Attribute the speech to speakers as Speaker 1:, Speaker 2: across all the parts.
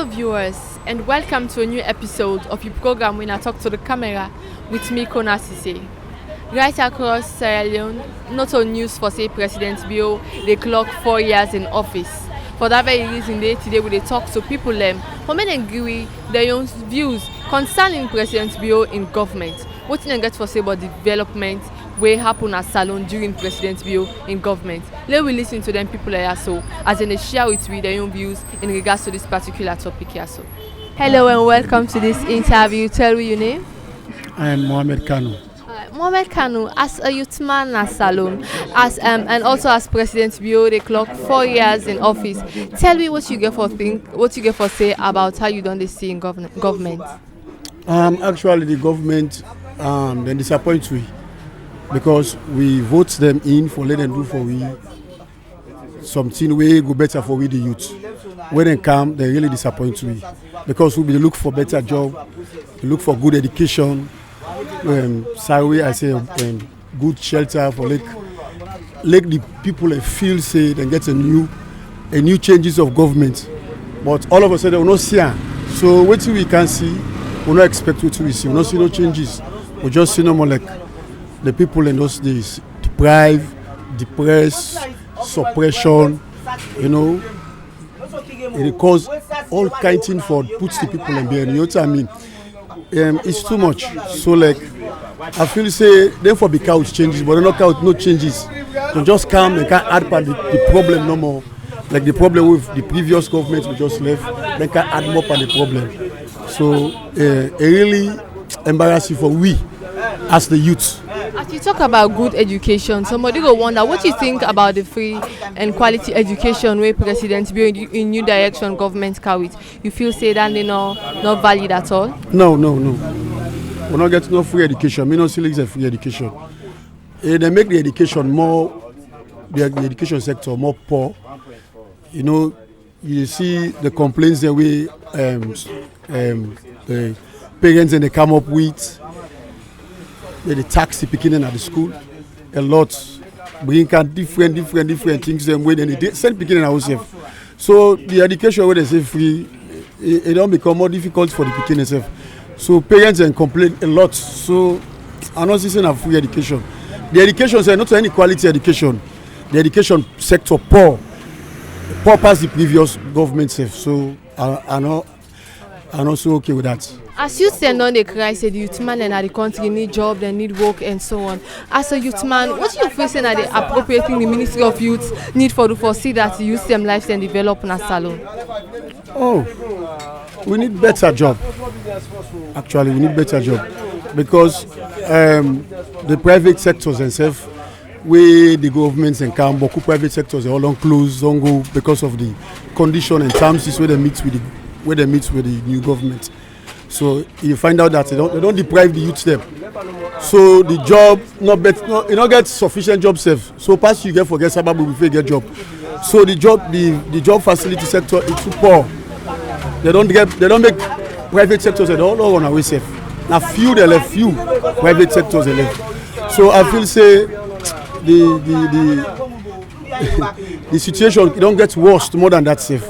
Speaker 1: Hello viewers and welcome to a new episode of your program when I talk to the camera with me, Konnah Sesay. Right across Sierra Leone, not on news for say President Bio, they clock 4 years in office. For that very reason, today we talk to people who may agree their own views concerning President Bio in government. What they get for say about development will happen at Salon during President Bio in government. Let we listen to them people here so as they share with me their own views in regards to this particular topic here. So, hello and welcome to this interview. Tell me your name.
Speaker 2: I am Mohamed Kanu.
Speaker 1: Mohamed Kanu, as a youth man at Salon, and also as President Bio, they clock 4 years in office. Tell me what you get for say about how you don't see in government.
Speaker 2: Actually, the government they disappoint we because we vote them in for let them do for we something way go better for we the youth. When they come, they really disappoint we because we look for better job, we look for good education. Sorry, I say good shelter for let the people feel say and get a new changes of government. But all of a sudden we not see. So what we can see, we not expect what we see. We not see no changes. We just see no more like the people in those days deprived, depressed, suppression. It cause all kind of things for puts the people in behind. You know what I mean? It's too much. So like I feel say then for big couch changes, but not couch no changes. So just come and can't add part the problem no more. Like the problem with the previous government we just left, they can't add more on the problem. So it really embarrassing for we as the youth.
Speaker 1: As you talk about good education, somebody go wonder what you think about the free and quality education where President Bio in new direction government carry. You feel say that they not valid at all?
Speaker 2: No. We not get no free education. Me not select a free education. They make the education more, the education sector more poor. You see the complaints that the parents and they come up with. The tax picking at the school a lot, bring different things them way then they send picking ourselves. So the education where they say free, it don't become more difficult for the picking itself. So parents and complain a lot. So I'm not saying a free education. The education is not any quality education. The education sector poor past the previous government self. So I'm also okay with that.
Speaker 1: As you stand on the cry, say the youth man and the country need job, they need work and so on. As a youth man, what are you facing at the appropriate thing the Ministry of Youth need to foresee that the youth them lives and develop in a salon?
Speaker 2: We need better job. Actually, we need better job because the private sectors themselves, where the governments and come, but private sectors are all on close, don't go because of the condition and terms is where they meet with the new government. So you find out that they don't deprive the youth them. So the job you don't get sufficient job safe. So past you get forget sababu before you get job. So the job facility sector is too poor. They don't make private sectors they don't run away safe. Now few private sectors they left. So I feel say the situation it don't get worse more than that safe.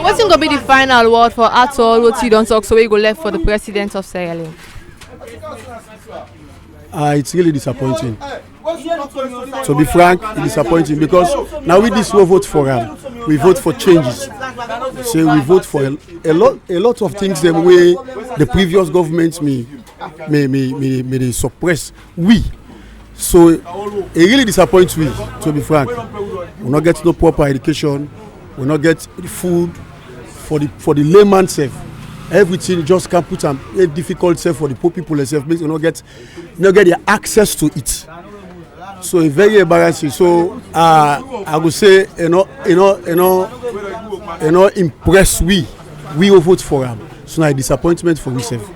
Speaker 1: What's going to be the final word for at all what you don't talk so we go left for the president of Sierra Leone?
Speaker 2: It's really disappointing. To be frank, it's disappointing because now with this we vote for him. We vote for changes. So we vote for a lot of things the way the previous governments may suppress we. So it really disappoints me, to be frank. We not get no proper education, we not get the food for the layman self. Everything just can put a difficult self for the poor people themselves. Means we not get the access to it. So it's very embarrassing. So I would say impress we will vote for him. So now a disappointment for myself.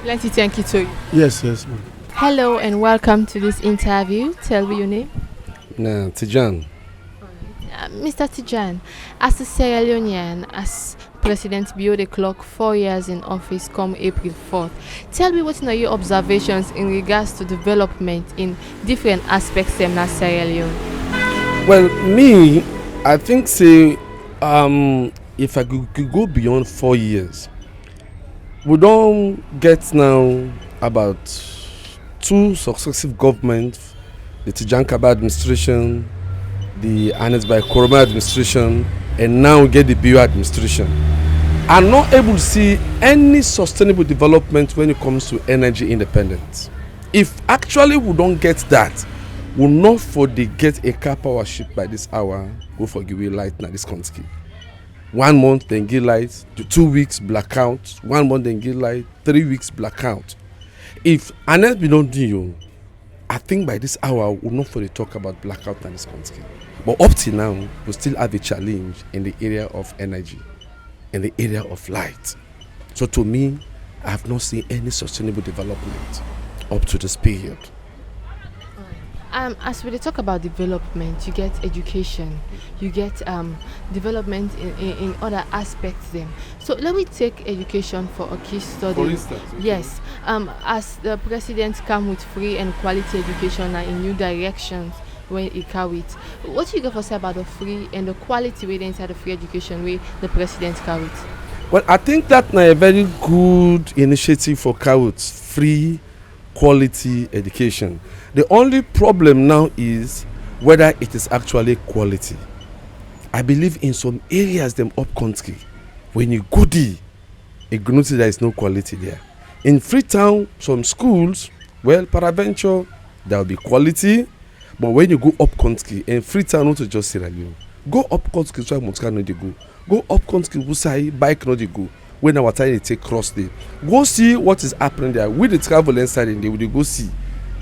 Speaker 1: Plenty thank you to you.
Speaker 2: Yes, ma'am.
Speaker 1: Hello and welcome to this interview. Tell me your name.
Speaker 3: Tijan.
Speaker 1: Mr. Tijan, as a Sierra Leonean, as President Bio the clock 4 years in office come April 4th, tell me what are your observations in regards to development in different aspects of Sierra Leone?
Speaker 3: Well, me, I think say if I could go beyond 4 years, we don't get now about 2 successive governments, the Tijan Kaba administration, the annexed by Koroma administration, and now we get the BU administration. I'm not able to see any sustainable development when it comes to energy independence. If actually we don't get that, we'll not for the get a car power ship by this hour, go for give light now this country. 1 month then give light, to 2 weeks blackout, 1 month then give light, 3 weeks blackout. If unless we don't do you, I think by this hour we'll not for the talk about blackout in this country. But up till now, we still have a challenge in the area of energy, in the area of light. So to me, I have not seen any sustainable development up to this period.
Speaker 1: As we talk about development, you get education, you get development in other aspects then. So let me take education for a case study.
Speaker 3: For instance,
Speaker 1: yes, as the president come with free and quality education and in new directions when he carry it, what you got to say about the free and the quality way inside the free education way the president carry it?
Speaker 3: Well, I think that's a very good initiative for Kawut, free quality education. The only problem now is whether it is actually quality. I believe in some areas them up country, when you go there, you notice there is no quality there. In Freetown, some schools, well, peradventure, there will be quality, but when you go up country, in Freetown, not to just Sierra Leone, go up country, so Montana no dey go. Go up country, Wusai, bike no dey go. When our time they take cross there, go see what is happening there. With the travel inside, and they will go see.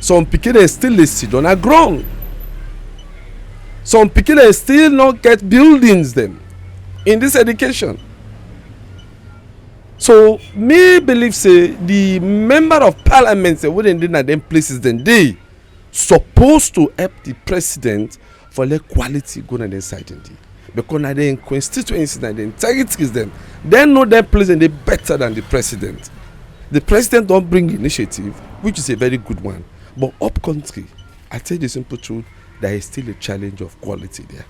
Speaker 3: Some people still sit on a ground. Some people still not get buildings them in this education. So me believe say the member of parliament say wouldn't do them places then they supposed to help the president for the quality go on the side indeed. Because now they in constituencies and the integrity is them. They know their place and they better than the president. The president don't bring initiative, which is a very good one. But up country, I tell you the simple truth, there is still a challenge of quality there.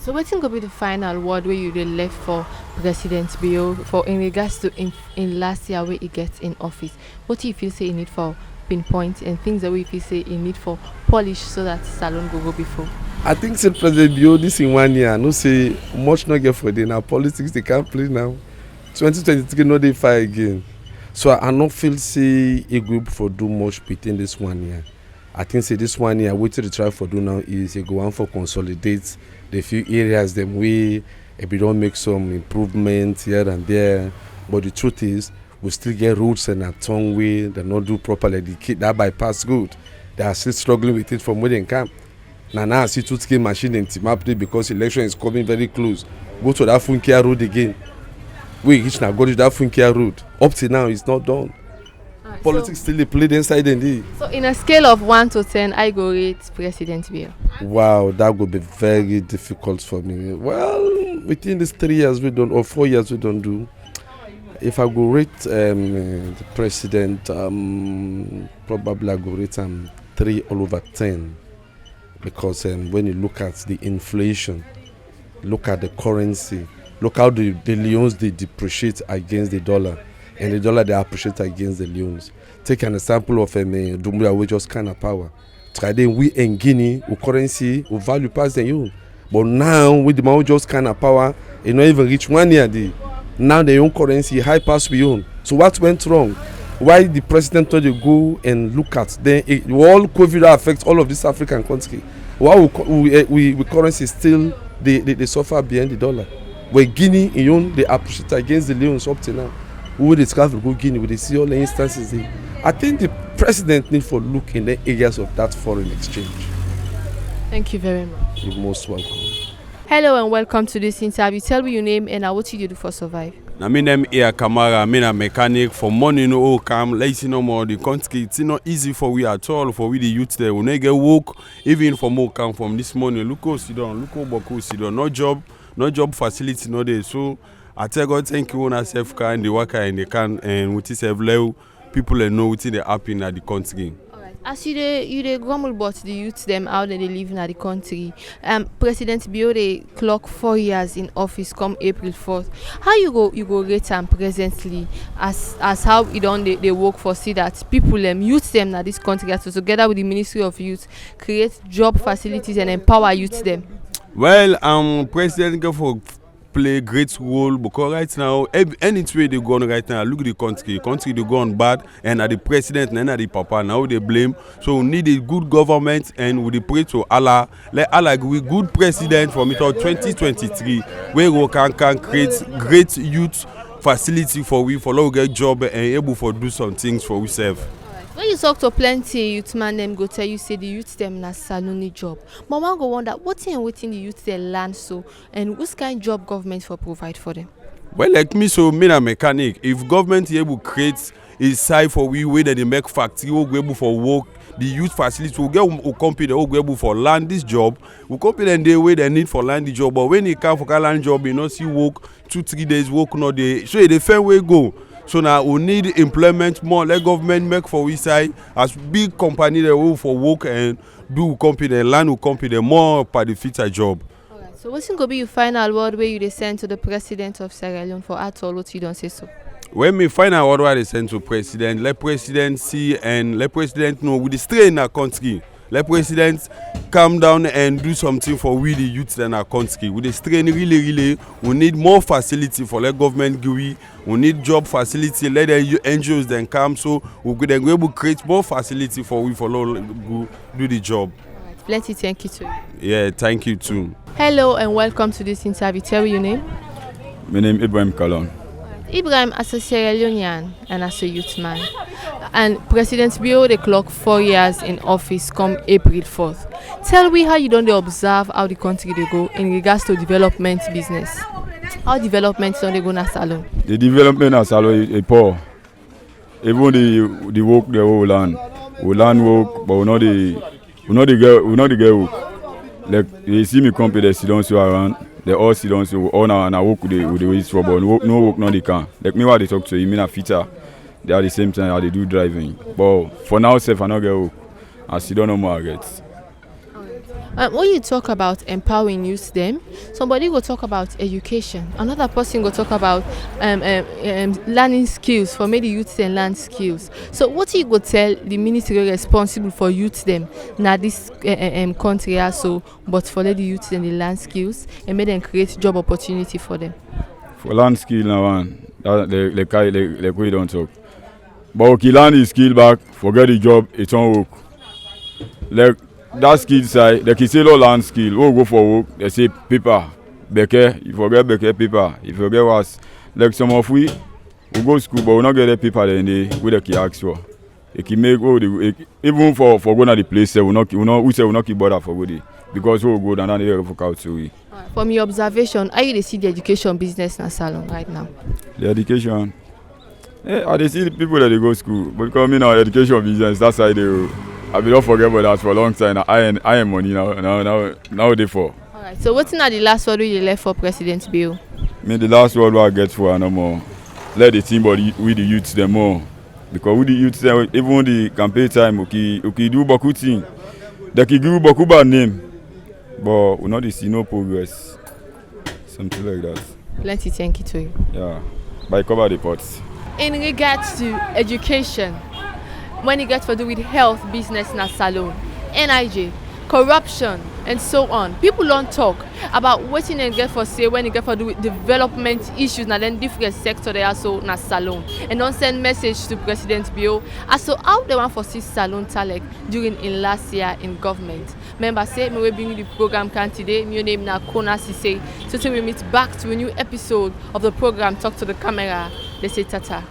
Speaker 1: So what think will be the final word where you left for President Bio for in regards to in last year where he gets in office? What do you feel say you need for pinpoint and things that we feel say you need for polish so that salon go before?
Speaker 3: I think say President Bio this in 1 year, no say much not get for them. Now politics they can't play now. 2023 no they fight again. So I not feel say a group for do much within this 1 year. I think say this 1 year what to try for do now is you go on for consolidate the few areas them way if we don't make some improvements here and there. But the truth is we still get roads and a tongue way they not do properly. The kid that bypass good. They are still struggling with it from where they come. Now I see 2 scale machine and team up because election is coming very close. Go to that Funkia road again. We reach now go to that Funkia road. Up till now it's not done. Politics so, still played inside indeed.
Speaker 1: So in a scale of 1 to 10, I go rate President Bill.
Speaker 3: Wow, that would be very difficult for me. Well, within these 3 years we don't or 4 years we don't do. If I go rate the president, probably I go rate 3 all over 10. Because when you look at the inflation, look at the currency, look how the leones they depreciate against the dollar, and the dollar they appreciate against the leones. Take an example of Dumbuya, we just kind of power. Try then we in Guinea, we currency, we value past the leone. But now with the man just kind of power, it not even reach 1 year day. Now the own currency high past we own. So what went wrong? Why the president told you go and look at then all COVID affects all of this African country. Why we currency still they suffer behind the dollar. Where Guinea they appreciate against the leones up to now. Who would travel go Guinea? Would they see all the instances there? I think the president need for look in the areas of that foreign exchange.
Speaker 1: Thank you very much.
Speaker 3: You're most welcome.
Speaker 1: Hello and welcome to this interview. Tell me your name and what you do for survive.
Speaker 4: My name is Kamara. I'm a mechanic. For money no come. Like no more the country. It's not easy for we at all. For we the youth there, we get work. Even for more come from this morning. Look how sit down. Look how Boko sit down. No job facility no there. So I tell God thank you on a self car and the worker and they can and with this level people know what they happen at the country.
Speaker 1: As you dey grumble about the youth them how they live in the country. President Bio dey clock 4 years in office come April 4th. How you go rate am presently as how it don they work for see that people youth them na this country so together with the Ministry of Youth create job facilities and empower youth them.
Speaker 4: Well, President go for play great role because right now any way they go on right now, look at the country they go on bad and at the president and at the papa now they blame. So we need a good government and we pray to Allah. Let Allah give we good president from it 2023 where we can create great youth facility for we for get job and able for do some things for ourselves.
Speaker 1: When you talk to plenty youth man, them go tell you say the youth them na saloni job. But one go wonder what thing waiting the youth they learn so and which kind job government for provide for them.
Speaker 4: Well, like me, so me a mechanic. If government able create a site for we where they make factory, we go able for work, the youth facility will get a company will go able for land this job. We company and they way they need for land the job. But when you come for land job, you not see work 2-3 days work no day. So the fair way go. So now we need employment more. Let government make for we side as big company they will for work and do company land will company more for the future job.
Speaker 1: Alright, so what's going to be your final word where you they send to the president of Sierra Leone for at all what you don't say so?
Speaker 4: When me final word where they send to president, let president see and let president know with the strain in our country. Let president calm down and do something for we the youth in our country. With the strain really, we need more facility for let government give we need job facility, let the NGOs then come so we could then go able to create more facility for we for go do the job.
Speaker 1: Alright, plenty thank you to you.
Speaker 4: Yeah, thank you too.
Speaker 1: Hello and welcome to this interview. Tell me your name.
Speaker 5: My name is Ibrahim Kalon.
Speaker 1: Ibrahim as a Sierra Leonean and as a youth man. And President Bio they clock 4 years in office come April 4th. Tell me how you don't observe how the country they go in regards to development business. How development don't they go na salon?
Speaker 5: The development of Salon is poor. Even the work the whole land. We land work, but we not the get work. Like you see me company they sit down so around. They all sit down so all now work with the waste for but no work no they can. Like me what they talk to you mean a fitter. They are the same time how they do driving. But for now, self I not get work. As you don't know more I get.
Speaker 1: When you talk about empowering youth them, somebody will talk about education. Another person will talk about learning skills for maybe youth and learn skills. So what you go tell the ministry responsible for youth them now this country also, but for let the youth them the learn skills and make them create job opportunity for them.
Speaker 5: For land skill now one, like we don't talk. But okay, learn the skill back, forget the job, it's on work. Like that skill side, they can say no land skill, we'll go for work, they say paper, beke, you forget beke paper, if you forget what, like some of we go school, but we not get the paper then they can ask for. They can make even for going to the place, we not keep bother for good because we go down and they for out to we.
Speaker 1: From your observation, how you see the education business in salon right now?
Speaker 5: The education. I they see the people that they go to school, but because me now education business, that's why I will not forget about that for a long time. I am money now they for.
Speaker 1: Alright, so what's not the last word you left for President Bill?
Speaker 5: Me the last word I get for no more. Let the team body with the youths them more. Because with the youths them, even the campaign time, okay do beaucoup thing. They can give beaucoup bad name. But we not see no progress. Something like that.
Speaker 1: Plenty thank you to you.
Speaker 5: Yeah. By cover the pots.
Speaker 1: In regards to education, when it gets to do with health, business, and salon, NIJ, corruption, and so on, people don't talk about what they get for say when it get to do with development issues, and then different sector they also na salon, and don't send message to President Bio as to how they want for see salon talent during in last year in government. Remember, say me will bring the program can today. My name na Konnah Sesay. So till we meet back to a new episode of the program Talk to the Camera. They say tata.